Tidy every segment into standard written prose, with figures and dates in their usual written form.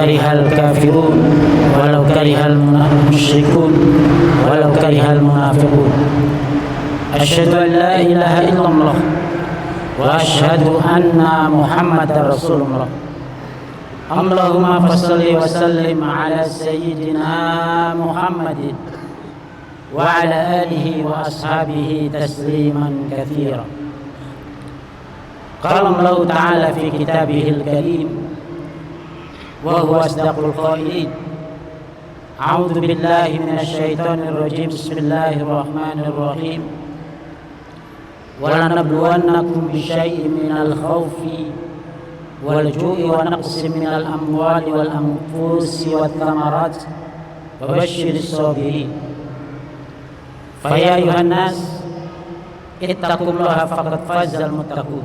karihal kafirun walau karihal musyrikun walau karihal munafiqun. Asyhadu an la ilaha illallah wa asyhadu anna Muhammadar Rasulullah. Allahumma fassalli wa sallim ala sayyidina Muhammadin wa ala alihi wa ashabihi tasliman katsira. Qala Allah Ta'ala fi kitabihil karim wa huwa asdaqul qailin. A'udzu billahi minasy syaithanir rajim. Bismillahirrahmanir rahim. Wa lanabluwannakum bisyai'in minal khawfi wal ju'i wa naqsin minal amwali wal anfusi wat thamarat wa basyyiris sabirin. Fa ya ayuhan nas ittaqullaha faqad fazal muttaqun.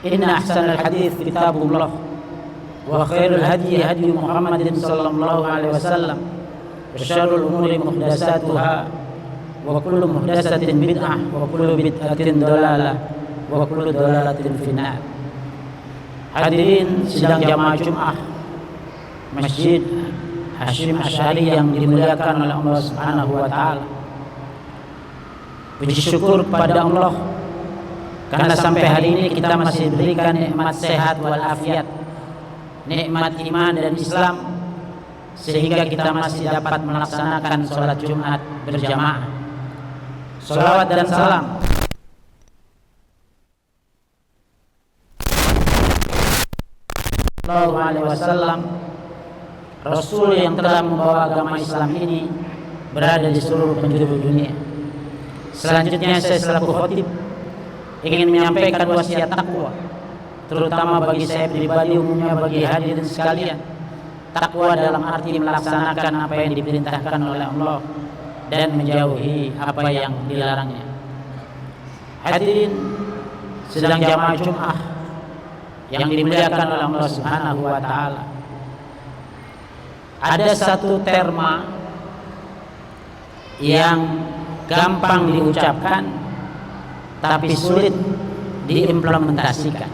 Inna ahsanal hadits kitabullah wa khairul hadi hadi Muhammadin sallallahu alaihi wasallam wa syarrul umuri muhdatsatuha wa kullu muhdatsatin bid'ah wa kullu bid'atin dhalalah wa kullu dhalalatin finnar. Hadirin sidang jamaah Jumat Masjid Hasyim Asy'ari yang dimuliakan oleh Allah Subhanahu wa taala. Puji syukur pada Allah karena sampai hari ini kita masih diberikan nikmat sehat wal afiat, nikmat iman dan Islam, sehingga kita masih dapat melaksanakan sholat Jumat berjamaah. Shalawat dan salam Sallallahu alaihi wasallam, Rasul yang telah membawa agama Islam ini berada di seluruh penjuru dunia. Selanjutnya saya selaku khotib ingin menyampaikan wasiat takwa, terutama bagi saya pribadi, umumnya bagi hadirin sekalian. Takwa dalam arti melaksanakan apa yang diperintahkan oleh Allah dan menjauhi apa yang dilarangnya. Hadirin sedang jamaah Jumat yang dimuliakan oleh Allah Subhanahu wa taala. Ada satu terma yang gampang diucapkan tapi sulit diimplementasikan.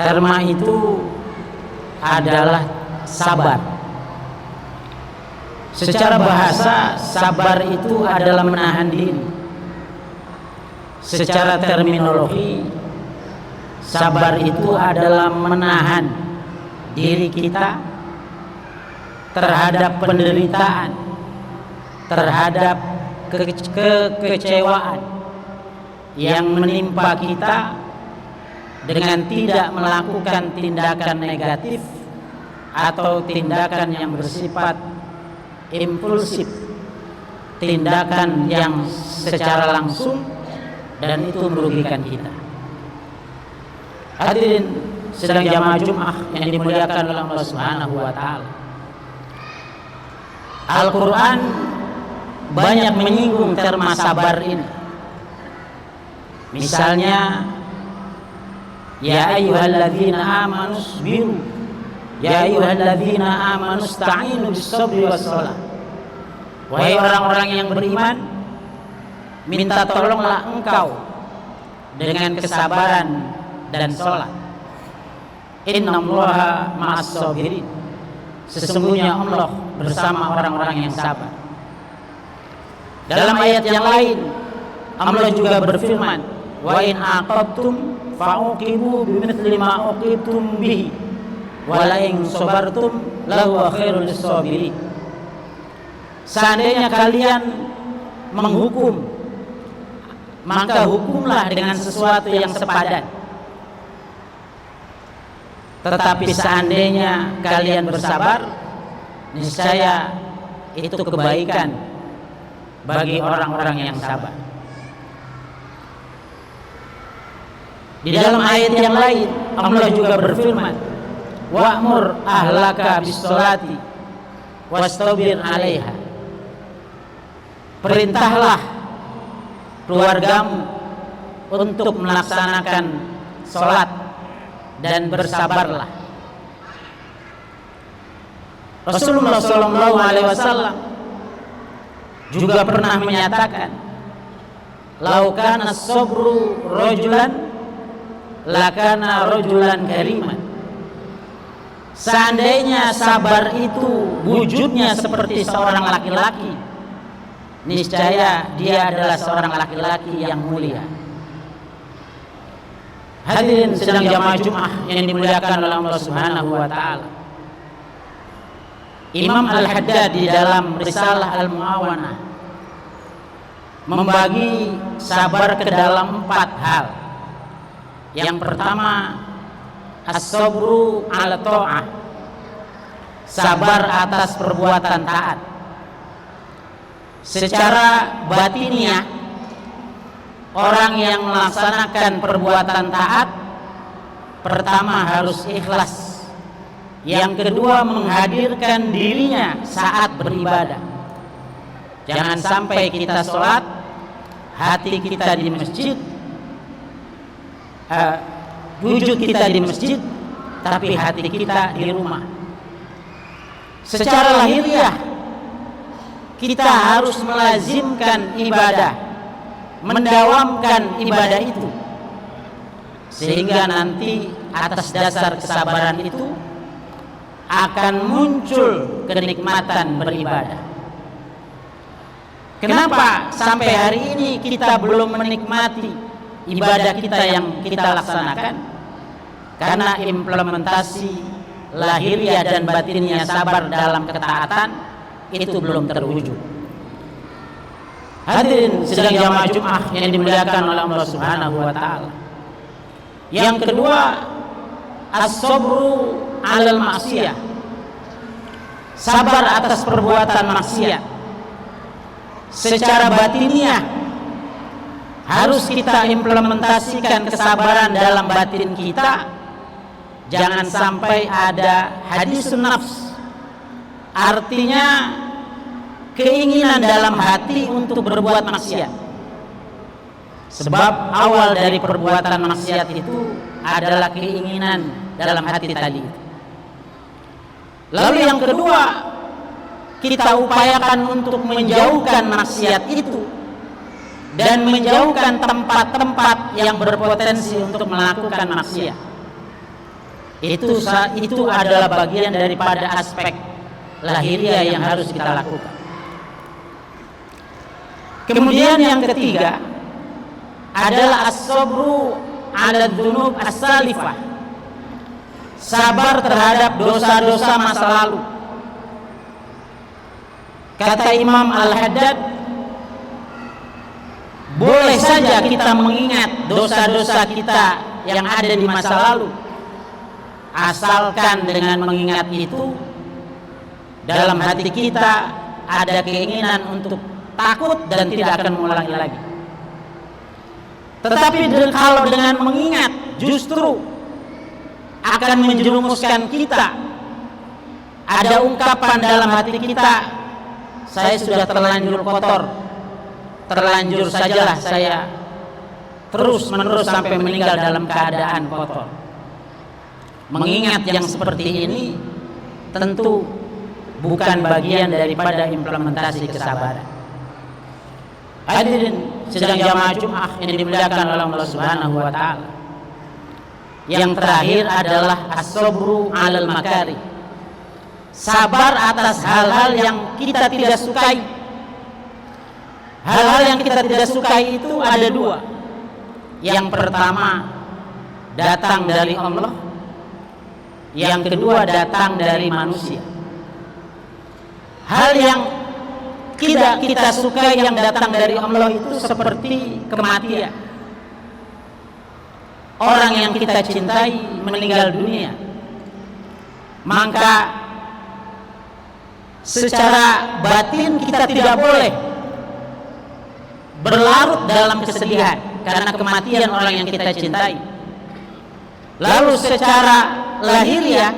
Terma itu adalah sabar. Secara bahasa, sabar itu adalah menahan diri. Secara terminologi, sabar itu adalah menahan diri kita terhadap penderitaan, terhadap kekecewaan yang menimpa kita dengan tidak melakukan tindakan negatif atau tindakan yang bersifat impulsif, tindakan yang secara langsung dan itu merugikan kita. Hadirin sedang jamaah Jumat yang dimuliakan oleh Allah Subhanahu wa taala. Al-Qur'an banyak menyinggung terma sabar ini. Misalnya, ya ayyuhalladzina amanu sabiru, ya ayyuhalladzina amanu ista'inu bis-sabri was-shalah. Wahai orang-orang yang beriman, minta tolonglah engkau dengan kesabaran dan salat. Innallaha ma'as-sabirin. Sesungguhnya Allah bersama orang-orang yang sabar. Dalam ayat yang lain Allah juga berfirman, wa in aqabtum fa'uqibu bimithli ma uqibtum bihi wa la in sabartum lahu khairul lis-sabirin. Seandainya kalian menghukum, maka hukumlah dengan sesuatu yang sepadan. Tetapi seandainya kalian bersabar, niscaya itu kebaikan bagi orang-orang yang sabar. Di dalam ayat yang lain Allah juga berfirman, wa'mur ahlaka bis-sholati wastabir 'alaiha. Perintahlah keluargamu untuk melaksanakan sholat dan bersabarlah. Rasulullah Shallallahu Alaihi Wasallam juga pernah menyatakan, laukana sabru rojulan lakana rojulan kariman. seandainya sabar itu wujudnya seperti seorang laki-laki, niscaya dia adalah seorang laki-laki yang mulia. Hadirin sedang jamaah Jumat yang dimuliakan oleh Allah Subhanahu wa taala. Imam Al-Haddad di dalam Risalah Al-Mu'awanah membagi sabar ke dalam 4 hal. Yang pertama, as-sabru 'ala tha'ah, sabar atas perbuatan taat. Secara batiniah, orang yang melaksanakan perbuatan taat pertama harus ikhlas. Yang kedua, menghadirkan dirinya saat beribadah. Jangan sampai kita sholat, hati kita di masjid, wujud kita di masjid, tapi hati kita di rumah. Secara lahiriah, kita harus melazimkan ibadah, mendawamkan ibadah itu, sehingga nanti atas dasar kesabaran itu akan muncul kenikmatan beribadah. Kenapa sampai hari ini kita belum menikmati ibadah kita yang kita laksanakan? Karena implementasi lahiriah dan batinnya sabar dalam ketaatan itu belum terwujud. Hadirin sedang jamaah Jumat yang dimuliakan oleh Allah Subhanahu wa taala. Yang kedua, as-sabru 'alal ma'siyah, sabar atas perbuatan maksiat. Secara batiniah harus kita implementasikan kesabaran dalam batin kita. Jangan sampai ada hadisun nafs, artinya keinginan dalam hati untuk berbuat maksiat. Sebab awal dari perbuatan maksiat itu adalah keinginan dalam hati tadi. Lalu yang kedua, kita upayakan untuk menjauhkan maksiat itu dan menjauhkan tempat-tempat yang berpotensi untuk melakukan maksiat. Itu adalah bagian daripada aspek lahiriah yang harus kita lakukan. Kemudian yang ketiga adalah as-sabru 'ala dzunub as-salifah, sabar terhadap dosa-dosa masa lalu. Kata Imam Al-Haddad, boleh saja kita mengingat dosa-dosa kita yang ada di masa lalu, asalkan dengan mengingat itu dalam hati kita ada keinginan untuk takut dan tidak akan mengulangi lagi. Tetapi kalau dengan mengingat justru akan menjerumuskan kita, ada ungkapan dalam hati kita, saya sudah terlanjur kotor, terlanjur sajalah saya terus menerus sampai meninggal dalam keadaan kotor. Mengingat yang seperti ini tentu bukan bagian daripada implementasi kesabaran. Hadirin sedang jamaah Jumat yang dimuliakan oleh Allah Subhanahu wa taala. Yang terakhir adalah as-sabru 'alal makari, sabar atas hal-hal yang kita tidak sukai. Hal-hal yang kita tidak sukai itu ada 2. Yang pertama datang dari Allah, yang kedua datang dari manusia. Hal yang tidak kita sukai yang datang dari Allah itu seperti kematian. Orang yang kita cintai meninggal dunia, maka secara batin kita tidak boleh berlarut dalam kesedihan karena kematian orang yang kita cintai. Lalu secara lahiriah,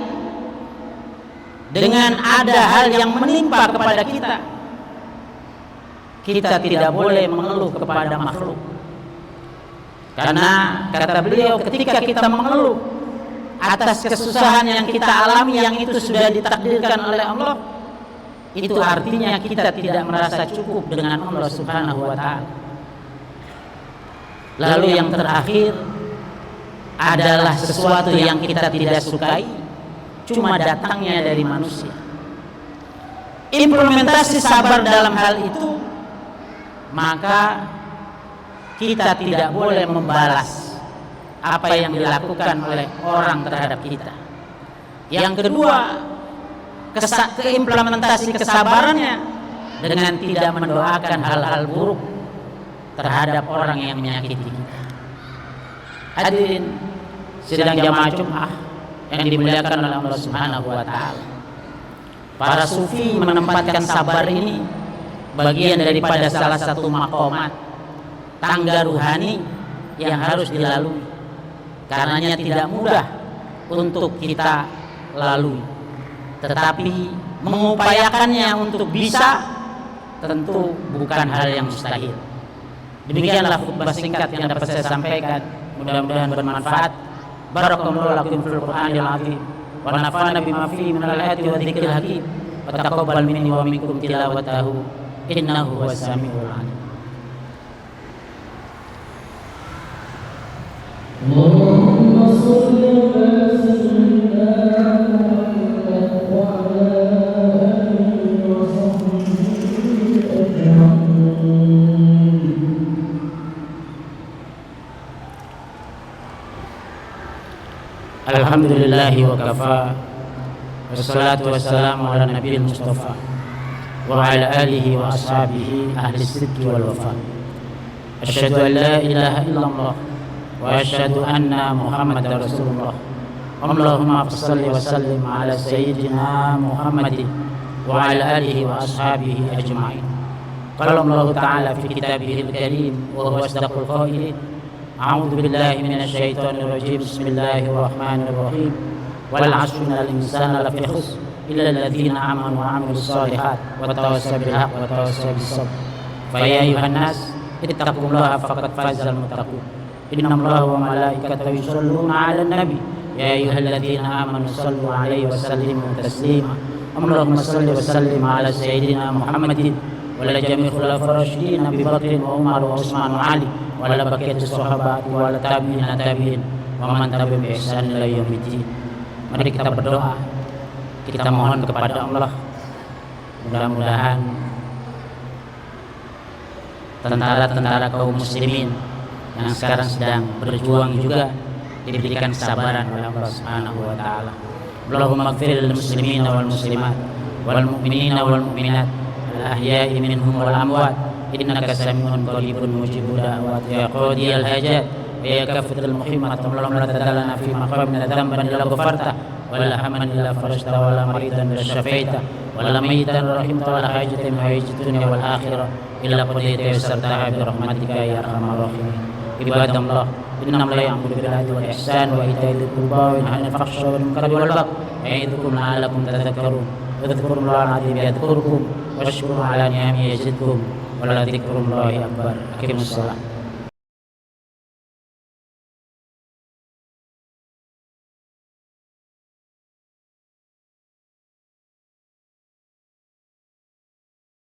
dengan ada hal yang menimpa kepada kita, kita tidak boleh mengeluh kepada makhluk. Karena kata beliau, ketika kita mengeluh atas kesusahan yang kita alami yang itu sudah ditakdirkan oleh Allah, itu artinya kita tidak merasa cukup dengan Allah Subhanahu wa taala. Lalu yang terakhir adalah sesuatu yang kita tidak sukai, cuma datangnya dari manusia. Implementasi sabar dalam hal itu, maka kita tidak boleh membalas apa yang dilakukan oleh orang terhadap kita. Yang kedua, keimplementasi kesabarannya dengan tidak mendoakan hal-hal buruk terhadap orang yang menyakiti kita. Hadirin sidang jamaah Jumat yang dimuliakan oleh Allah Subhanahu wa taala. Para sufi menempatkan sabar ini bagian daripada salah satu maqamat, tangga ruhani yang harus dilalui. Karenanya tidak mudah untuk kita lalui. Tetapi mengupayakannya untuk bisa tentu bukan hal yang mustahil. Demikianlah khutbah singkat yang dapat saya sampaikan. Mudah-mudahan bermanfaat. Barakallahu lakum fil Qur'anil azim. Wa nafa'ana bima fihi minal ayati wa dzikril hakim. Wa taqabbal minni wa minkum tilawatahu innahu huwas samiul alim. Allahumma shalli ala sayyidina Muhammad wa ala alihi wa sahbihi ajma'in. Alhamdulillahi wa kafa, wassalatu wassalamu ala nabiyil mustafa wa ala alihi wa ashabihi ahli sidqi wal wafa. Asyhadu an la ilaha illallah wa asyhadu anna Muhammadar Rasulullah. Allahumma shalli wa sallim ala sayyidina Muhammadin wa ala alihi wa ashabihi ajma'in. Qala Allah ta'ala fi kitabihil karim wa huwa asdaqul qailin. A'udzu billahi minasy syaithanir rajim. Bismillahirrahmanirrahim. Wal 'asri innal insana lafi khusr illa alladziina aamanu wa 'amilus shalihaati wa tawassaw bil haqqi wa tawassaw bis sabr. Fa ya ayyuhan nas ittaqullaha faqad fazal muttaqun. Innallaha wa malaikatahu yusholluna 'alan nabi ya ayyuhalladziina aamanu shallu 'alaihi wa sallimu taslima. Allahumma shalli wa sallim 'ala sayyidina Muhammadin wa ala jami'il khulafa'ir rasyidin Abi Bakr wa Umar wa Utsman wa Ali wa ala baqiyatis sahabat wa ala tabi'in wa man tabi'ahum bi ihsan ila yaumiddin. Mari kita berdoa, kita mohon kepada Allah, mudah-mudahan tentara-tentara kaum muslimin yang sekarang sedang berjuang juga diberikan kesabaran oleh Allah Subhanahu wa taala. Allahumma ighfir lil muslimina wal muslimat wal mu'minina wal mu'minat al ahya'i minhum wal amwat innaka sami'un qaribun mujibud da'wat ya qadiyal hajat ya kafatul muhimmat. Allahumma la tadallana fi maqamina dhanban illa ghafarta wa la hamman illa farajta wa la maridan illa shafaita wa la mayyitan rahimta wa la hajatan min hawajid dunya wal akhirah illa qadaita yassartaha bi rahmatika ya arhamar rahimin. Ibadallah, innallaha ya'muru bil 'adli wal ihsan wa ita'i dzil qurba wa yanha 'anil fahsya'i wal munkari wal baghi ya'idukum la'allakum tadhakkarun. Wadhkurullaha al-'azima yadhkurkum washkuruhu 'ala ni'amihi yazidkum wa la dzikrullahi akbar. Aqimus shalah.